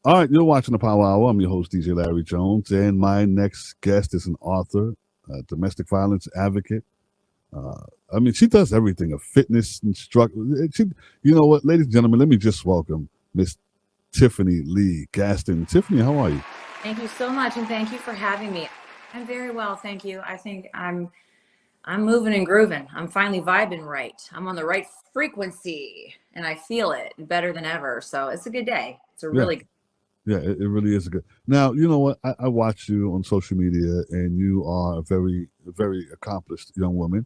All right, you're watching the Power Hour. I'm your host, DJ Larry Jones, and my next guest is an author, a domestic violence advocate. I mean, she does everything, a fitness instructor. You know what, ladies and gentlemen, let me just welcome Miss Tiffany Lee Gaston. Tiffany, how are you? Thank you so much, and thank you for having me. I'm very well, thank you. I think I'm moving and grooving. I'm finally vibing right. I'm on the right frequency, and I feel it better than ever. So it's a good day. It's a Yeah, really good. yeah, it really is a good. Now, you know what? I watch you on social media, and you are a very accomplished young woman.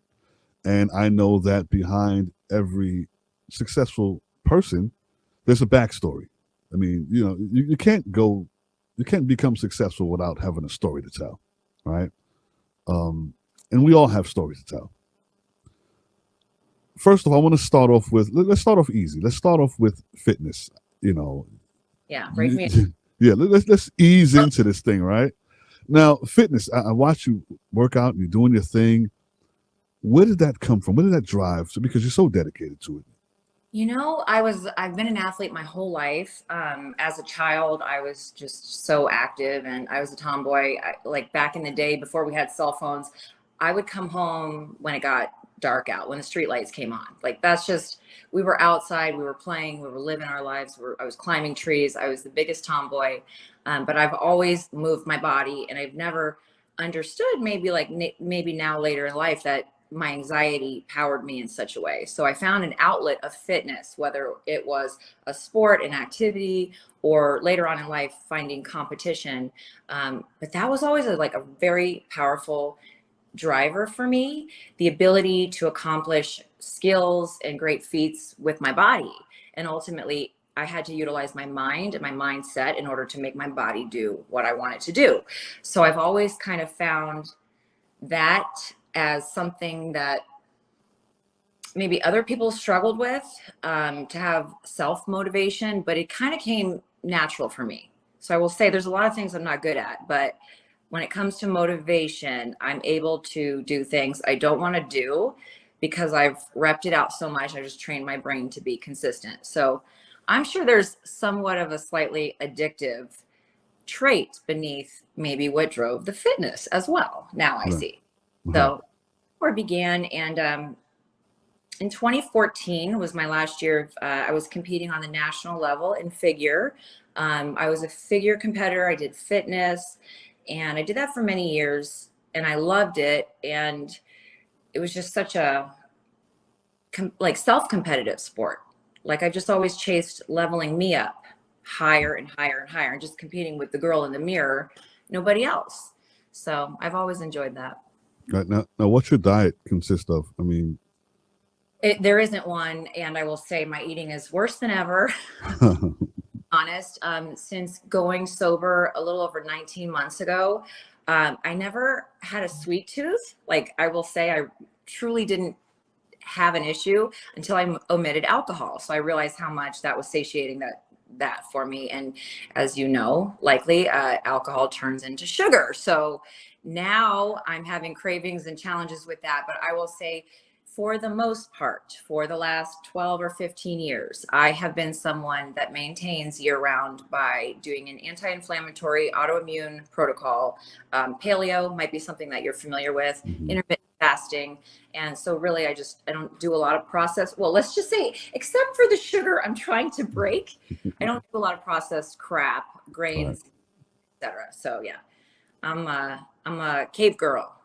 And I know that behind every successful person, there's a backstory. I mean, you can't become successful without having a story to tell, right? Um, and we all have stories to tell. First of all, I want to start off with let's start off easy. Let's start off with fitness. You know, Yeah, break you, me. yeah. Let's ease into this thing, right? Now, fitness. I watch you work out. You're doing your thing. Where did that come from? Where did that drive? So because you're so dedicated to it. I've been an athlete my whole life. As a child, I was just so active and I was a tomboy. Like back in the day before we had cell phones, I would come home when it got dark out, when the street lights came on. Like that's just, we were outside, we were playing, we were living our lives. I was climbing trees. I was the biggest tomboy. But I've always moved my body and I've never understood maybe maybe now later in life that my anxiety powered me in such a way. So I found an outlet of fitness, whether it was a sport, an activity, or later on in life, finding competition. But that was always like a very powerful driver for me, the ability to accomplish skills and great feats with my body. And ultimately, I had to utilize my mind and my mindset in order to make my body do what I wanted to do. So I've always kind of found that as something that maybe other people struggled with, to have self motivation, but it kind of came natural for me. So I will say there's a lot of things I'm not good at, but when it comes to motivation, I'm able to do things I don't want to do because I've repped it out so much. I just trained my brain to be consistent. So I'm sure there's somewhat of a slightly addictive trait beneath maybe what drove the fitness as well. Now I Right. see. Right. So where it began, and in 2014 was my last year. I was competing on the national level in figure. I was a figure competitor. I did fitness, and I did that for many years, and I loved it. And it was just such a like self-competitive sport. Like I just always chased leveling me up higher and higher and higher, and just competing with the girl in the mirror, nobody else. So I've always enjoyed that. Right now, what's your diet consist of? I mean, There isn't one, and I will say my eating is worse than ever. Honest, since going sober a little over 19 months ago, I never had a sweet tooth. Like I will say, I truly didn't have an issue until I omitted alcohol. So I realized how much that was satiating that for me. And as you know, likely alcohol turns into sugar. So now I'm having cravings and challenges with that. But I will say, for the most part, for the last 12 or 15 years, I have been someone that maintains year round by doing an anti-inflammatory autoimmune protocol. Paleo might be something that you're familiar with, mhm. intermittent fasting. And so really, I don't do a lot of processed, well, let's just say, except for the sugar I'm trying to break, I don't do a lot of processed crap, Right. grains, etc. So yeah, I'm a cave girl.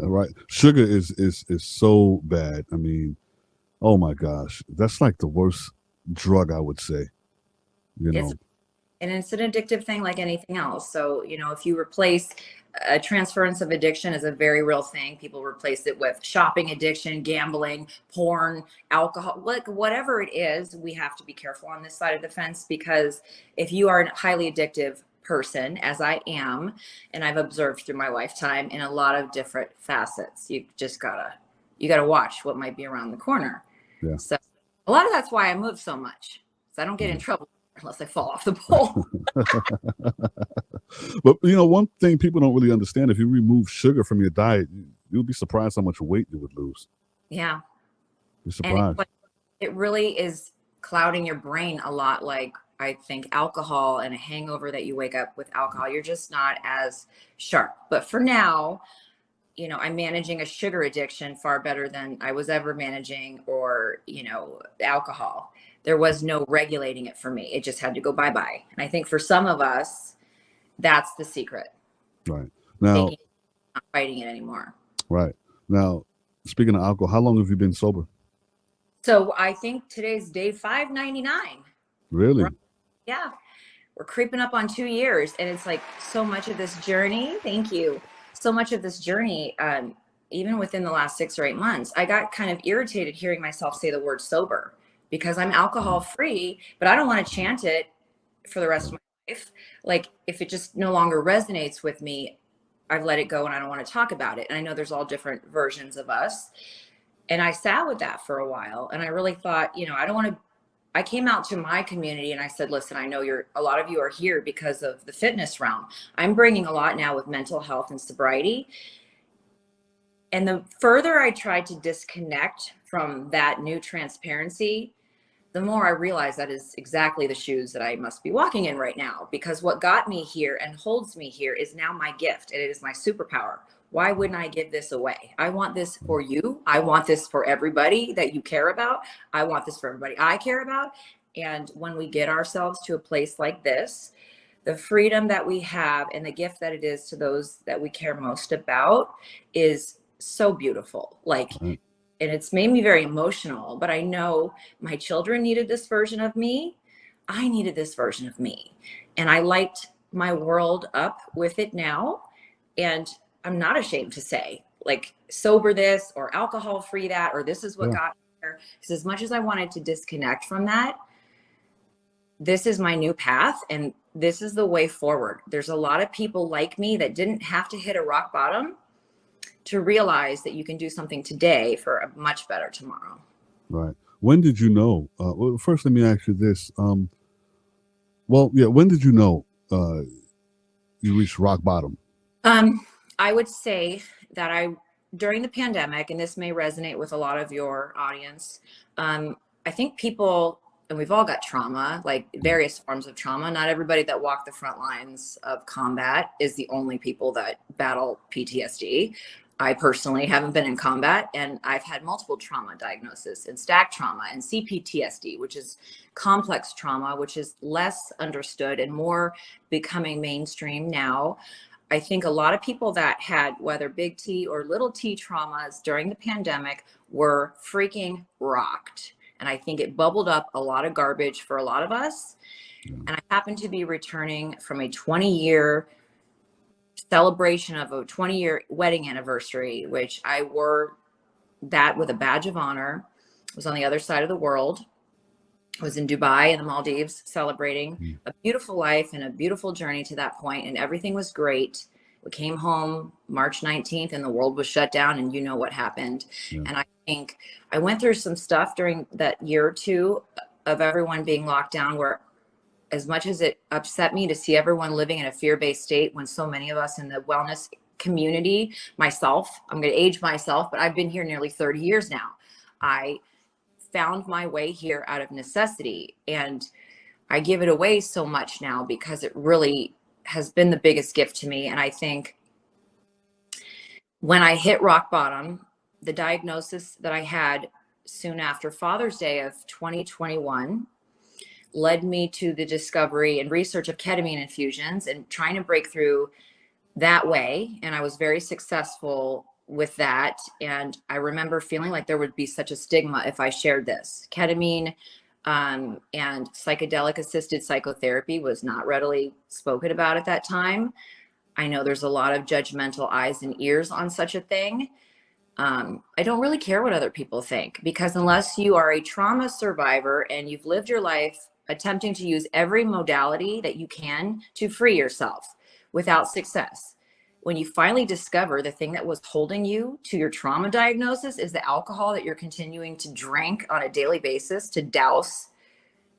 Right. Sugar is so bad. I mean, oh my gosh, that's like the worst drug I would say. You It's know. and it's an addictive thing like anything else. So, if you replace a transference of addiction is a very real thing. People replace it with shopping addiction, gambling, porn, alcohol, like whatever it is, we have to be careful on this side of the fence because if you are a highly addictive person, as I am, and I've observed through my lifetime in a lot of different facets, you gotta watch what might be around the corner. Yeah. So a lot of that's why I move so much. So I don't get in Mhm. trouble unless I fall off the pole. But one thing people don't really understand: if you remove sugar from your diet, you'll be surprised how much weight you would lose. Yeah. You're And surprised. it really is clouding your brain a lot. Like I think alcohol and a hangover that you wake up with alcohol, you're just not as sharp. But for now, you know, I'm managing a sugar addiction far better than I was ever managing, or, you know, alcohol. There was no regulating it for me. It just had to go bye-bye. And I think for some of us, that's the secret. Right. Now, Taking, not fighting it anymore. right. Now, speaking of alcohol, how long have you been sober? So I think today's day 599. Really? Right? Yeah. We're creeping up on 2 years, and it's like so much of this journey. Thank you. So much of this journey, even within the last 6 or 8 months, I got kind of irritated hearing myself say the word sober, because I'm alcohol free, but I don't want to chant it for the rest of my life. Like, if it just no longer resonates with me, I've let it go and I don't want to talk about it. And I know there's all different versions of us. And I sat with that for a while, and I really thought, you know, I don't want to. I came out to my community and I said, listen, I know a lot of you are here because of the fitness realm. I'm bringing a lot now with mental health and sobriety. And the further I tried to disconnect from that new transparency, the more I realized that is exactly the shoes that I must be walking in right now, because what got me here and holds me here is now my gift, and it is my superpower. Why wouldn't I give this away? I want this for you. I want this for everybody that you care about. I want this for everybody I care about. And when we get ourselves to a place like this, the freedom that we have and the gift that it is to those that we care most about is so beautiful. Like, Right. and it's made me very emotional, but I know my children needed this version of me. I needed this version of me. And I light my world up with it now. And I'm not ashamed to say, like, sober this or alcohol free that, or this is what Yeah. got me here. Because as much as I wanted to disconnect from that, this is my new path, and this is the way forward. There's a lot of people like me that didn't have to hit a rock bottom to realize that you can do something today for a much better tomorrow. Right. When did you know? Well, first, let me ask you this. Well, yeah. When did you know you reached rock bottom? I would say that during the pandemic, and this may resonate with a lot of your audience, I think people, and we've all got trauma, like various forms of trauma. Not everybody that walk the front lines of combat is the only people that battle PTSD. I personally haven't been in combat, and I've had multiple trauma diagnoses, and stack trauma and CPTSD, which is complex trauma, which is less understood and more becoming mainstream now. I think a lot of people that had whether big T or little t traumas during the pandemic were freaking rocked. And I think it bubbled up a lot of garbage for a lot of us. Yeah. And I happened to be returning from a 20-year celebration of a 20-year wedding anniversary, which I wore that with a badge of honor. It was on the other side of the world. I was in Dubai and the Maldives celebrating a beautiful life and a beautiful journey to that point, and everything was great. We came home March 19th and the world was shut down, and you know what happened. Yeah. And I think I went through some stuff during that year or two of everyone being locked down, where as much as it upset me to see everyone living in a fear-based state when so many of us in the wellness community, myself, I'm going to age myself, but I've been here nearly 30 years now. I found my way here out of necessity, and I give it away so much now because it really has been the biggest gift to me. And I think when I hit rock bottom, the diagnosis that I had soon after Father's Day of 2021 led me to the discovery and research of ketamine infusions and trying to break through that way. And I was very successful with that. And I remember feeling like there would be such a stigma if I shared this. Ketamine and psychedelic assisted psychotherapy was not readily spoken about at that time. I know there's a lot of judgmental eyes and ears on such a thing. I don't really care what other people think, because unless you are a trauma survivor and you've lived your life attempting to use every modality that you can to free yourself without success, when you finally discover the thing that was holding you to your trauma diagnosis is the alcohol that you're continuing to drink on a daily basis to douse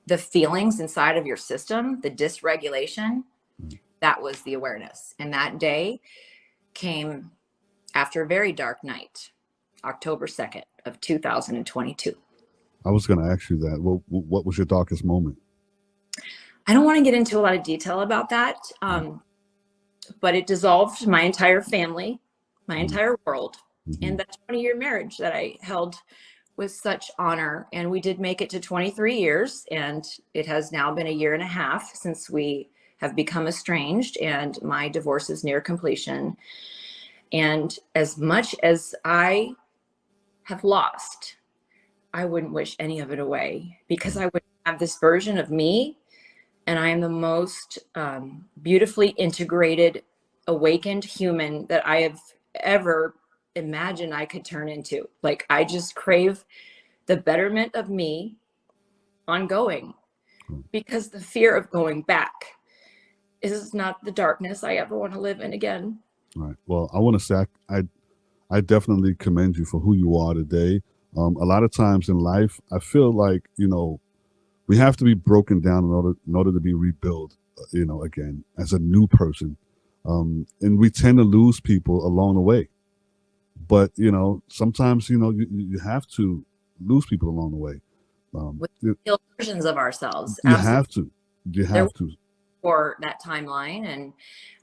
the feelings inside of your system, the dysregulation, that was the awareness. And that day came after a very dark night, October 2nd of 2022. I was going to ask you that. What was your darkest moment? I don't want to get into a lot of detail about that, but it dissolved my entire family, my entire world, Mm-hmm. and that 20-year marriage that I held with such honor. And we did make it to 23 years, and it has now been a year and a half since we have become estranged, and my divorce is near completion. And as much as I have lost, I wouldn't wish any of it away, because I would have this version of me, and I am the most beautifully integrated, awakened human that I have ever imagined I could turn into. Like, I just crave the betterment of me ongoing, because the fear of going back is not the darkness I ever want to live in again. Right. Well, I want to say I definitely commend you for who you are today. A lot of times in life, I feel like, we have to be broken down in order to be rebuilt, again as a new person. And we tend to lose people along the way. But sometimes you have to lose people along the way. With You, real versions of ourselves, you absolutely. have to. You There have to. for that timeline, and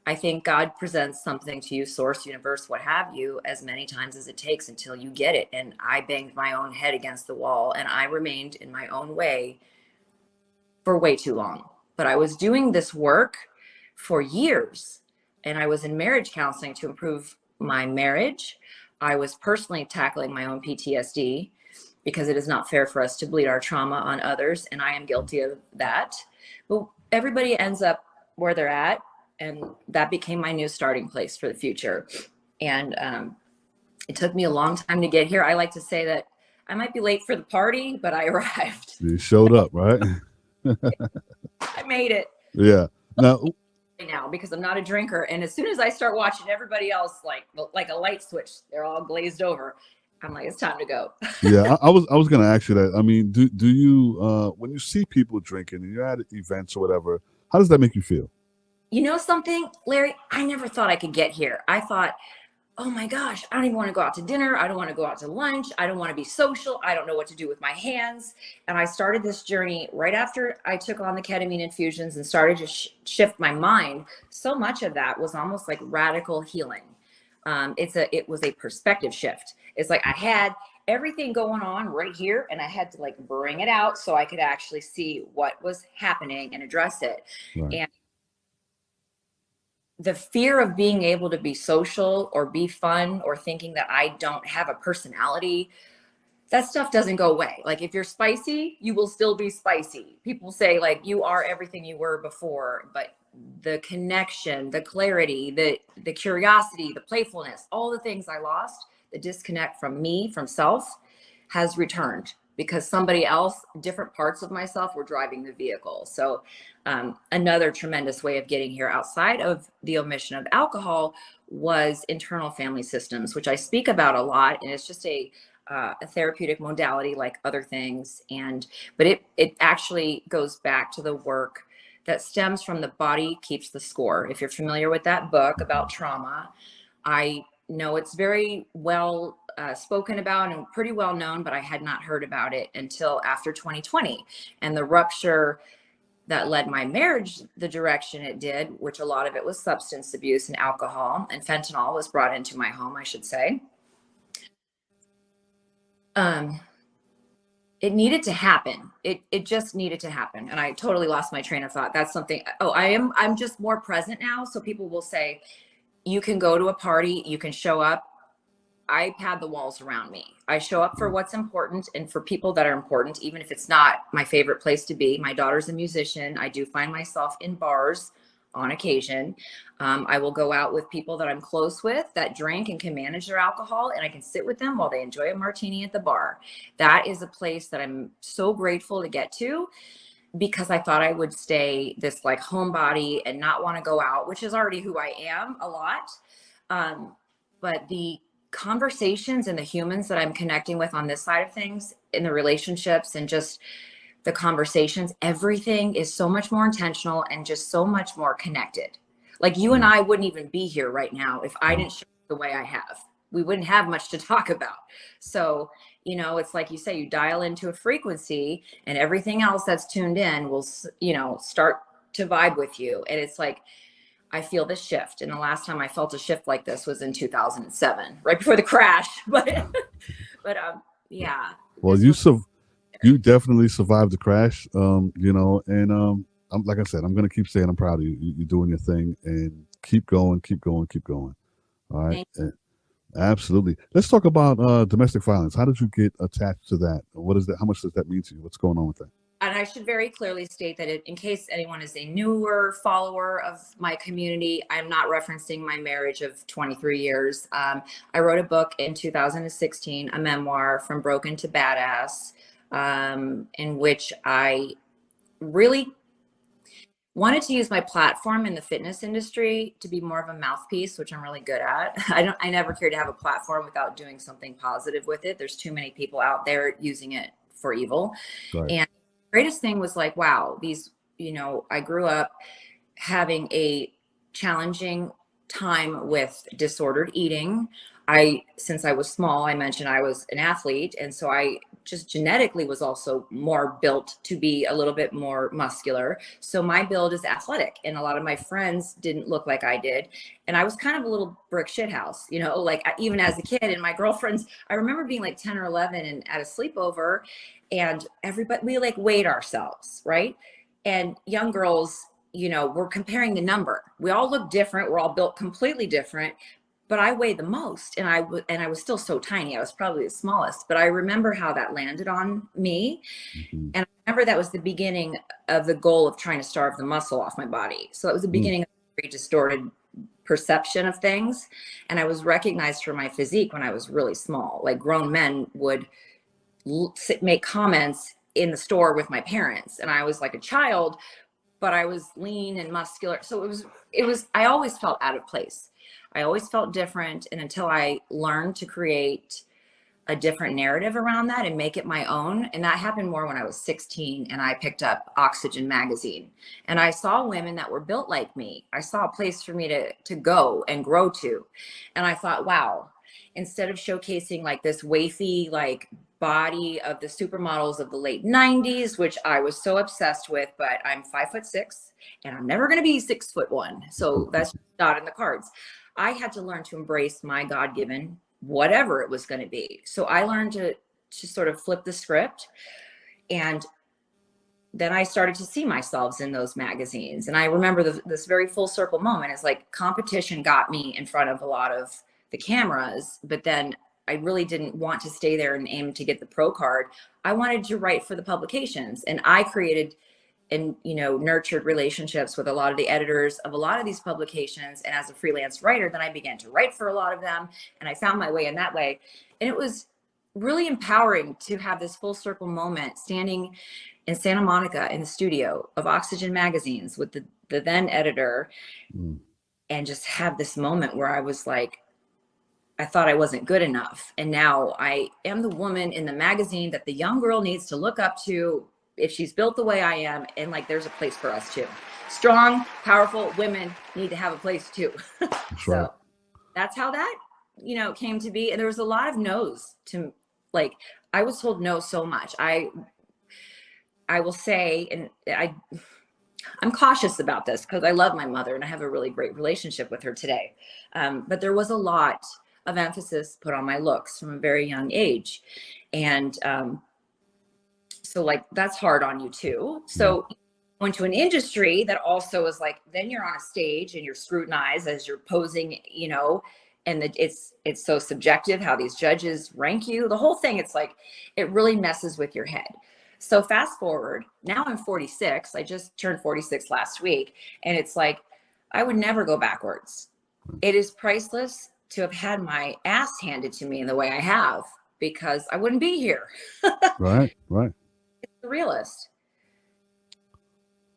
I think God presents something to you, source, universe, what have you, as many times as it takes until you get it. And I banged my own head against the wall, and I remained in my own way for way too long. But I was doing this work for years, and I was in marriage counseling to improve my marriage. I was personally tackling my own PTSD, because it is not fair for us to bleed our trauma on others, and I am guilty of that. But everybody ends up where they're at, and that became my new starting place for the future. And it took me a long time to get here. I like to say that I might be late for the party, but I arrived. You showed up, right? I made it Yeah. Now, now, because I'm not a drinker. And as soon as I start watching everybody else, like a light switch, they're all glazed over. I'm like, it's time to go. yeah, I was gonna ask you that. I mean, do you when you see people drinking and you're at events or whatever, how does that make you feel? You know something, Larry? I never thought I could get here. I thought, oh my gosh, I don't even want to go out to dinner. I don't want to go out to lunch. I don't want to be social. I don't know what to do with my hands. And I started this journey right after I took on the ketamine infusions and started to shift my mind. So much of that was almost like radical healing. It was a perspective shift. It's like I had everything going on right here, and I had to like bring it out so I could actually see what was happening and address it. Right. And the fear of being able to be social or be fun, or thinking that I don't have a personality, that stuff doesn't go away. Like, if you're spicy, you will still be spicy. People say like you are everything you were before, but the connection, the clarity, the curiosity, the playfulness, all the things I lost, the disconnect from me, from self, has returned, because somebody else, different parts of myself, were driving the vehicle. So another tremendous way of getting here outside of the omission of alcohol was internal family systems, which I speak about a lot. And it's just a therapeutic modality like other things. But it actually goes back to the work that stems from The Body Keeps the Score. If you're familiar with that book about trauma, I know it's very well spoken about and pretty well known, but I had not heard about it until after 2020 and the rupture that led my marriage the direction it did, which a lot of it was substance abuse and alcohol, and fentanyl was brought into my home, I should say. It needed to happen. It just needed to happen. And I totally lost my train of thought. That's something. Oh, I'm just more present now. So people will say, you can go to a party, you can show up. I pad the walls around me. I show up for what's important and for people that are important, even if it's not my favorite place to be. My daughter's a musician. I do find myself in bars on occasion. I will go out with people that I'm close with that drink and can manage their alcohol, and I can sit with them while they enjoy a martini at the bar. That is a place that I'm so grateful to get to, because I thought I would stay this like homebody and not want to go out, which is already who I am a lot. But the conversations and the humans that I'm connecting with on this side of things, in the relationships and just the conversations, everything is so much more intentional and just so much more connected. Like, you and I wouldn't even be here right now if I didn't show up the way I have. We wouldn't have much to talk about. So, it's like you say, you dial into a frequency, and everything else that's tuned in will, start to vibe with you. And it's like, I feel the shift. And the last time I felt a shift like this was in 2007, right before the crash. But yeah, Well, you definitely survived the crash, and like I said, I'm going to keep saying I'm proud of you. You're doing your thing, and keep going, keep going, keep going. All right. thank Absolutely. Let's talk about domestic violence. How did you get attached to that? What is that? How much does that mean to you? What's going on with that? And I should very clearly state that in case anyone is a newer follower of my community, I'm not referencing my marriage of 23 years. I wrote a book in 2016, a memoir, From Broken to Badass, in which I really wanted to use my platform in the fitness industry to be more of a mouthpiece, which I'm really good at. I never care to have a platform without doing something positive with it. There's too many people out there using it for evil. Right. And greatest thing was like, wow, I grew up having a challenging time with disordered eating. Since I was small, I mentioned I was an athlete. And so I just genetically was also more built to be a little bit more muscular. So my build is athletic. And a lot of my friends didn't look like I did. And I was kind of a little brick shit house, like even as a kid. And my girlfriends, I remember being like 10 or 11 and at a sleepover, and everybody, we like weighed ourselves, right? And young girls, we're comparing the number. We all look different. We're all built completely different. But I weighed the most, and I was still so tiny. I was probably the smallest. But I remember how that landed on me, and I remember that was the beginning of the goal of trying to starve the muscle off my body. So that was the beginning of a very distorted perception of things. And I was recognized for my physique when I was really small. Like grown men would make comments in the store with my parents, and I was like a child, but I was lean and muscular. So I always felt out of place. I always felt different. And until I learned to create a different narrative around that and make it my own. And that happened more when I was 16 and I picked up Oxygen magazine, and I saw women that were built like me. I saw a place for me to go and grow to. And I thought, wow, instead of showcasing like this wafy, like body of the supermodels of the late 90s, which I was so obsessed with, but I'm 5'6" and I'm never going to be 6'1". So that's not in the cards. I had to learn to embrace my God-given whatever it was going to be. So I learned to sort of flip the script. And then I started to see myself in those magazines. And I remember this very full circle moment. It's like competition got me in front of a lot of the cameras, but then I really didn't want to stay there and aim to get the pro card. I wanted to write for the publications, and I created and nurtured relationships with a lot of the editors of a lot of these publications. And as a freelance writer, then I began to write for a lot of them, and I found my way in that way. And it was really empowering to have this full circle moment standing in Santa Monica in the studio of Oxygen magazines with the then editor, and just have this moment where I was like, I thought I wasn't good enough. And now I am the woman in the magazine that the young girl needs to look up to if she's built the way I am. And like, there's a place for us too. Strong, powerful women need to have a place too. So that's how that, came to be. And there was a lot of no's to, like, I was told no so much. I will say, and I'm cautious about this because I love my mother and I have a really great relationship with her today. But there was a lot of emphasis put on my looks from a very young age. And so like, that's hard on you too. So went to an industry that also is like, then you're on a stage and you're scrutinized as you're posing, and it's so subjective how these judges rank you, the whole thing. It's like, it really messes with your head. So fast forward, now I'm 46. I just turned 46 last week. And it's like, I would never go backwards. It is priceless to have had my ass handed to me in the way I have, because I wouldn't be here. Right. It's the realist.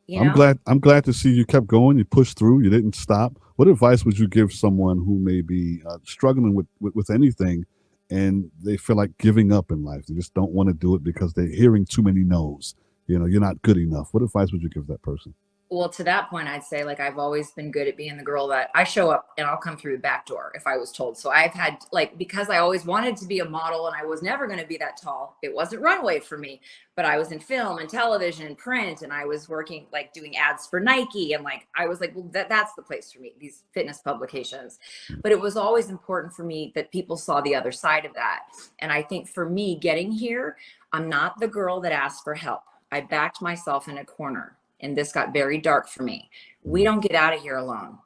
I'm glad to see you kept going. You pushed through. You didn't stop. What advice would you give someone who may be struggling with anything, and they feel like giving up in life? They just don't want to do it because they're hearing too many no's. You're not good enough. What advice would you give that person? Well, to that point, I'd say like I've always been good at being the girl that I show up and I'll come through the back door if I was told. So I've had like, because I always wanted to be a model and I was never going to be that tall. It wasn't runway for me, but I was in film and television and print, and I was working like doing ads for Nike, and like I was like, well, that's the place for me, these fitness publications. But it was always important for me that people saw the other side of that. And I think for me getting here, I'm not the girl that asked for help. I backed myself in a corner. And this got very dark for me. We don't get out of here alone.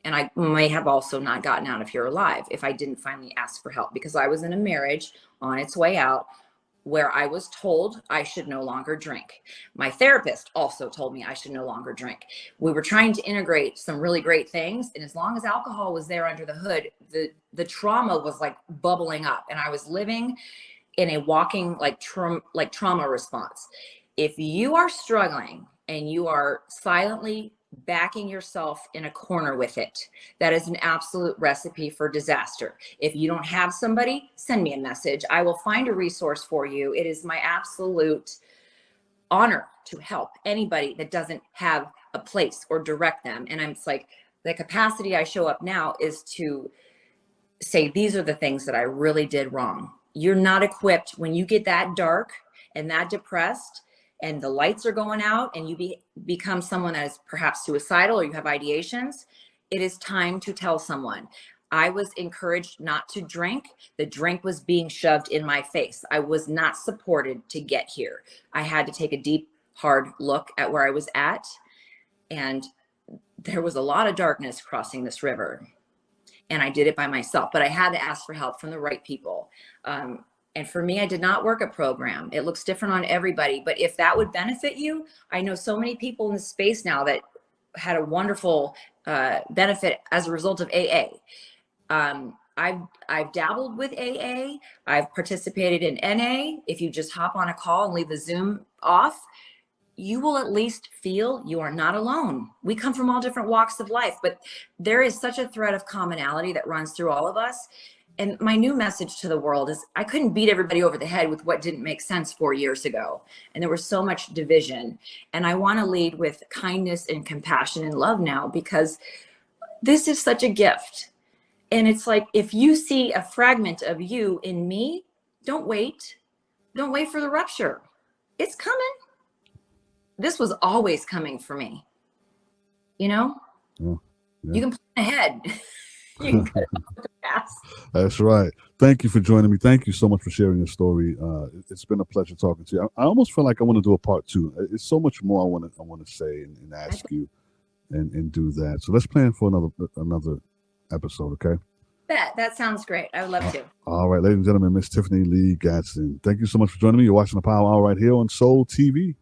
And I may have also not gotten out of here alive if I didn't finally ask for help, because I was in a marriage on its way out where I was told I should no longer drink. My therapist also told me I should no longer drink. We were trying to integrate some really great things. And as long as alcohol was there under the hood, the trauma was like bubbling up. And I was living in a walking like trauma response. If you are struggling and you are silently backing yourself in a corner with it, that is an absolute recipe for disaster. If you don't have somebody, send me a message. I will find a resource for you. It is my absolute honor to help anybody that doesn't have a place or direct them. And I'm like, the capacity I show up now is to say, these are the things that I really did wrong. You're not equipped when you get that dark and that depressed and the lights are going out and you become someone that is perhaps suicidal or you have ideations. It is time to tell someone. I was encouraged not to drink. The drink was being shoved in my face. I was not supported to get here. I had to take a deep, hard look at where I was at. And there was a lot of darkness crossing this river. And I did it by myself, but I had to ask for help from the right people. And for me, I did not work a program. It looks different on everybody, but if that would benefit you, I know so many people in the space now that had a wonderful benefit as a result of AA. I've dabbled with AA. I've participated in NA. If you just hop on a call and leave the Zoom off, you will at least feel you are not alone. We come from all different walks of life, but there is such a thread of commonality that runs through all of us. And my new message to the world is I couldn't beat everybody over the head with what didn't make sense 4 years ago. And there was so much division. And I want to lead with kindness and compassion and love now, because this is such a gift. And it's like, if you see a fragment of you in me, don't wait. Don't wait for the rupture. It's coming. This was always coming for me. You know, Yeah. You can plan ahead. You can cut it off with the past. That's right. Thank you for joining me. Thank you so much for sharing your story. It's been a pleasure talking to you. I almost feel like I want to do a part two. It's so much more I want to say and ask you and do that. So let's plan for another episode, okay? That sounds great. I would love to. All right, ladies and gentlemen, Miss Tiffany Lee Gaston. Thank you so much for joining me. You're watching the Power Hour right here on Soul TV.